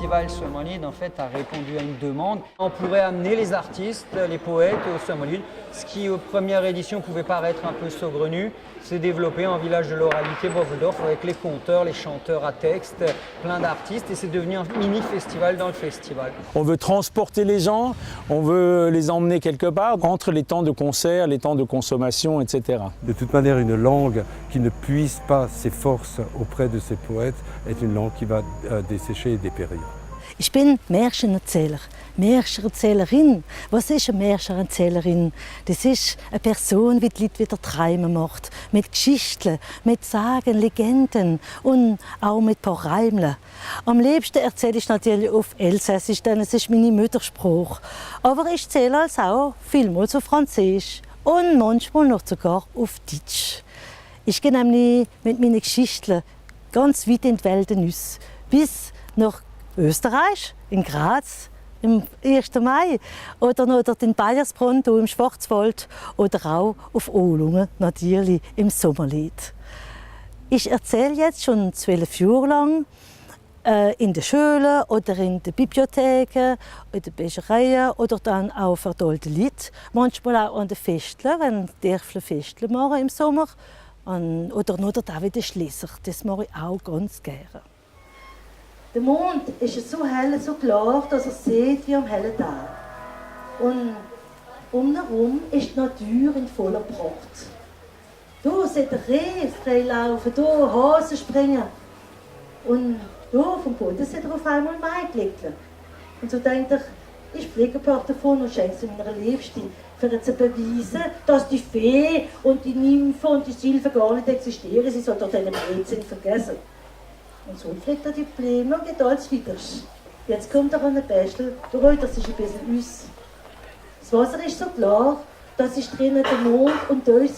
festival Sommerlied en fait a répondu à une demande. On pourrait amener les artistes, les poètes au Sommerlied, ce qui aux premières éditions pouvait paraître un peu saugrenu, s'est développé en village de l'oralité Boveldorf avec les conteurs, les chanteurs à texte, plein d'artistes et c'est devenu un mini-festival dans le festival. On veut transporter les gens, on veut les emmener quelque part entre les temps de concert, les temps de consommation, etc. De toute manière, une langue qui ne puise pas ses forces auprès de ses poètes est une langue qui va dessécher et dépérir. Ich bin Märchenerzähler, Märchenerzählerin. Was ist eine Märchenerzählerin? Das ist eine Person, die die Leute wieder träumen macht. Mit Geschichten, mit Sagen, Legenden und auch mit ein paar Reimen. Am liebsten erzähle ich natürlich auf Elsässisch, denn es ist meine Muttersprache. Aber ich erzähle auch vielmals auf Französisch und manchmal noch sogar auf Deutsch. Ich gehe nämlich mit meinen Geschichten ganz weit in die Welt hinaus, bis nach Österreich, in Graz, im 1. Mai oder noch dort in Bayersbronn, im Schwarzwald oder auch auf Ohlungen, natürlich im Sommerlied. Ich erzähle jetzt schon 12 Jahre lang in den Schulen oder in den Bibliotheken, in den Büchereien oder dann auch verteilte Lied. Manchmal auch an den Festeln, wenn Dörfler Festle machen im Sommer. Oder nur der David Schließer, das mache ich auch ganz gerne. Der Mond ist so hell, so klar, dass er sieht wie am hellen Tag. Und umherum ist die Natur in voller Pracht. Hier sieht der Reh frei laufen, hier Hasen springen. Und hier vom Boden sieht er auf einmal Maiglöckchen. Und so denkt er, ich fliege ein paar davon und schenke sie meiner Liebsten, für zu beweisen, dass die Fee und die Nymphe und die Sylphen gar nicht existieren. Sie soll doch deine Blödsinn vergessen. Und so fliegt er die Blume und geht alles weiter. Jetzt kommt er an den Bäschel, da rollt er sich ein bisschen aus. Das Wasser ist so klar, dass sich drinnen der Mond und unsere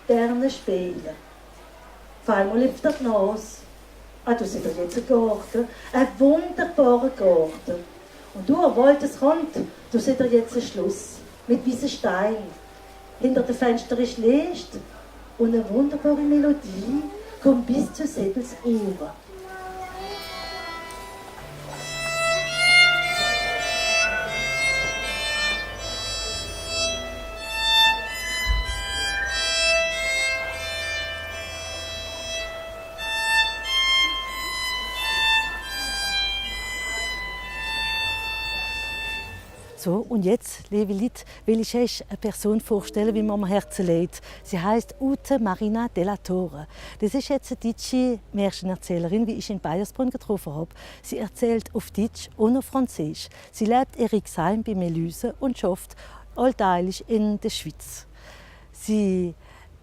Sterne spielen. Auf einmal lüpft er die Nase. Ah, da sieht er jetzt einen Garten, einen wunderbaren Garten. Und du am Waldesrand, da sieht er jetzt ein Schloss mit weißen Steinen. Hinter dem Fenster ist Licht und eine wunderbare Melodie kommt bis zu Säbels Ohren. So, und jetzt, liebe Leute, will ich euch eine Person vorstellen, wie mir am Herzen liegt. Sie heißt Ute Marina della Torre. Das ist jetzt eine deutsche Märchenerzählerin, wie ich in Bayersbronn getroffen habe. Sie erzählt auf Deutsch und auf Französisch. Sie lebt in Rixheim bei Melüse und schafft allteilig in der Schweiz. Sie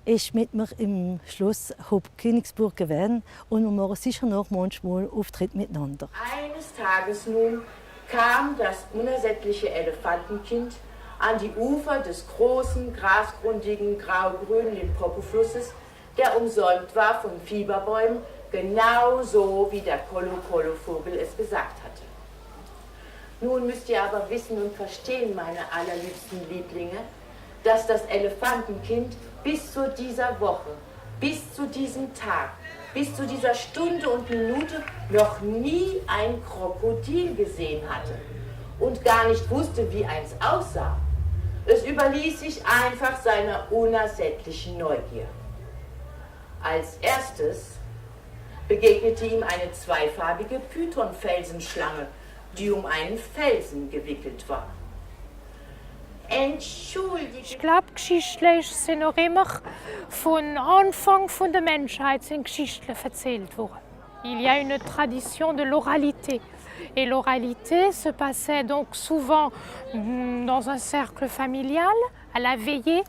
ist mit mir im Schloss Hop-Königsburg gewesen und wir machen sicher noch manchmal Auftritt miteinander. Eines Tages nun kam das unersättliche Elefantenkind an die Ufer des großen, grasgrundigen, grau-grünen Limpopo-Flusses, der umsäumt war von Fieberbäumen, genauso wie der Kolo-Kolo-Vogel es gesagt hatte. Nun müsst ihr aber wissen und verstehen, meine allerliebsten Lieblinge, dass das Elefantenkind bis zu dieser Woche, bis zu diesem Tag, bis zu dieser Stunde und Minute noch nie ein Krokodil gesehen hatte und gar nicht wusste, wie eins aussah. Es überließ sich einfach seiner unersättlichen Neugier. Als erstes begegnete ihm eine zweifarbige Python-Felsenschlange, die um einen Felsen gewickelt war. Ich glaube, geschichtlich sind noch immer von Anfang der Menschheit sind Geschichten erzählt worden. Il y a une tradition de l'oralité. Et l'oralité se passait donc souvent dans un cercle familial, à la veillée.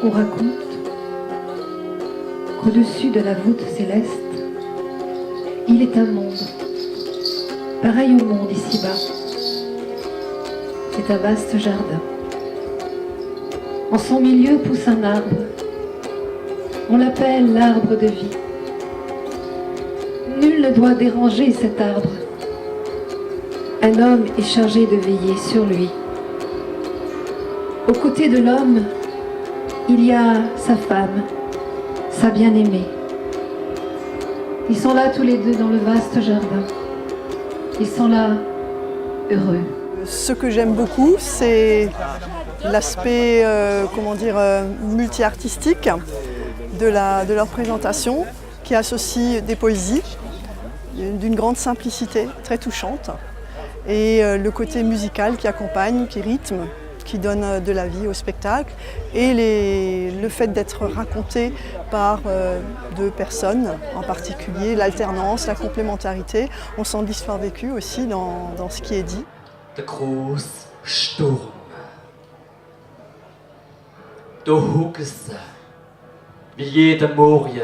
On raconte qu'au-dessus de la voûte céleste, il est un monde, pareil au monde ici-bas. C'est un vaste jardin. En son milieu pousse un arbre. On l'appelle l'arbre de vie. Nul ne doit déranger cet arbre. un homme est chargé de veiller sur lui. Aux côtés de l'homme, il y a sa femme, sa bien-aimée. Ils sont là tous les deux dans le vaste jardin. Ils sont là heureux. Ce que j'aime beaucoup, c'est l'aspect multi-artistique de leur présentation, qui associe des poésies d'une grande simplicité, très touchante, et le côté musical qui accompagne, qui rythme, qui donne de la vie au spectacle, et le fait d'être raconté par deux personnes en particulier, l'alternance, la complémentarité. On sent l'histoire vécue aussi dans ce qui est dit. Der große Sturm. Da hucken sie, wie jeden Morgen,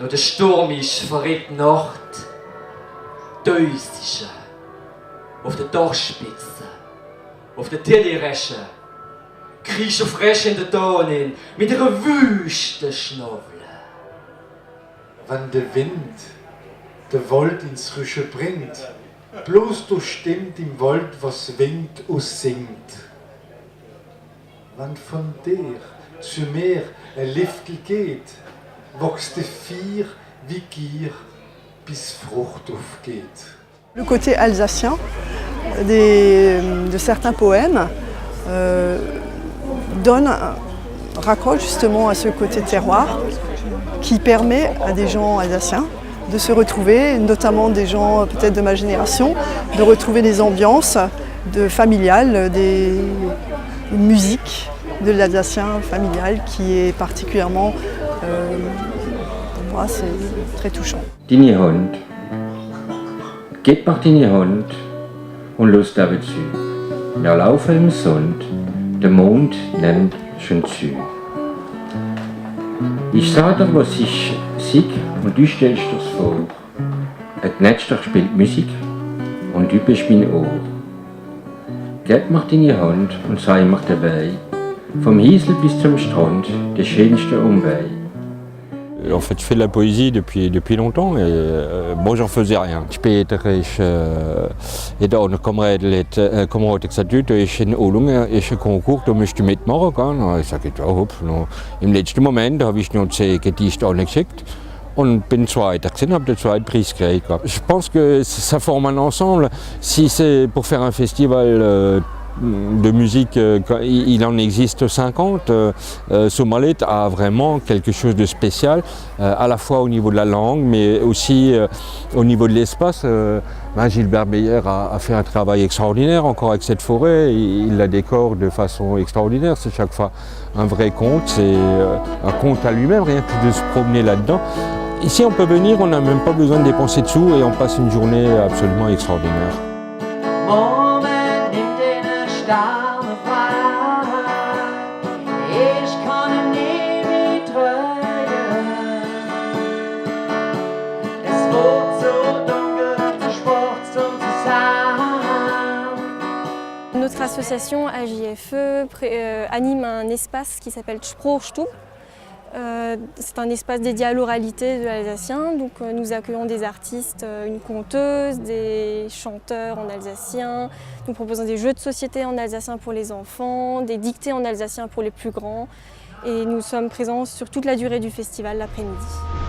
noch der stürmisch verrückte Nacht. Dösischen, auf der Dachspitze, auf der Telleräsche, kriechen frisch in der Tonin mit einer wüsten Schnabel. Wenn der Wind den Wald ins Frische bringt, bloß du stimmt im Wald, was winkt und singt. Wenn von dir zu mir ein Liftel geht, wächst der Vier wie Gier, bis Frucht aufgeht. Le côté alsacien de certains poèmes raccroche justement à ce côté terroir qui permet à des gens alsaciens de se retrouver, notamment des gens peut-être de ma génération, de retrouver des ambiances familiales, une musique de l'alsacien familial qui est particulièrement, pour moi, c'est très touchant. Deine Hand. Gib mir deine Hand und los dabei zu. Wir laufen im Sand, der Mond nimmt schon zu. Ich sag dir, was ich sehe, und du stellst dir's vor. Ein Gnätster spielt Musik und du bist mein Ohr. Gib mir deine Hand und sei mir dabei. Vom Hiesel bis zum Strand, der schönste Umweg. En fait, je fais de la poésie depuis longtemps et moi j'en faisais rien. Später ist auch noch Kamerad gesagt, da ist in Olungen ein Konkurs, da musst du mitmachen. Gell? Ich sage, ja, hopp. Im letzten Moment habe ich noch 10 Gedichte geschickt und bin Zweiter gewesen, habe den zweiten Preis gekriegt. Je pense que ça forme un ensemble. Si c'est pour faire un festival de musique, il en existe 50. Sommalet a vraiment quelque chose de spécial, à la fois au niveau de la langue, mais aussi au niveau de l'espace. Gilbert Beyer a fait un travail extraordinaire encore avec cette forêt. Il la décore de façon extraordinaire. C'est chaque fois un vrai conte, c'est un conte à lui-même, rien que de se promener là-dedans. Ici, on peut venir, on n'a même pas besoin de dépenser de sous et on passe une journée absolument extraordinaire. Notre association AJFE anime un espace qui s'appelle Sprachstube. C'est un espace dédié à l'oralité de l'alsacien. Donc nous accueillons des artistes, une conteuse, des chanteurs en alsacien. Nous proposons des jeux de société en alsacien pour les enfants, des dictées en alsacien pour les plus grands. Et nous sommes présents sur toute la durée du festival l'après-midi.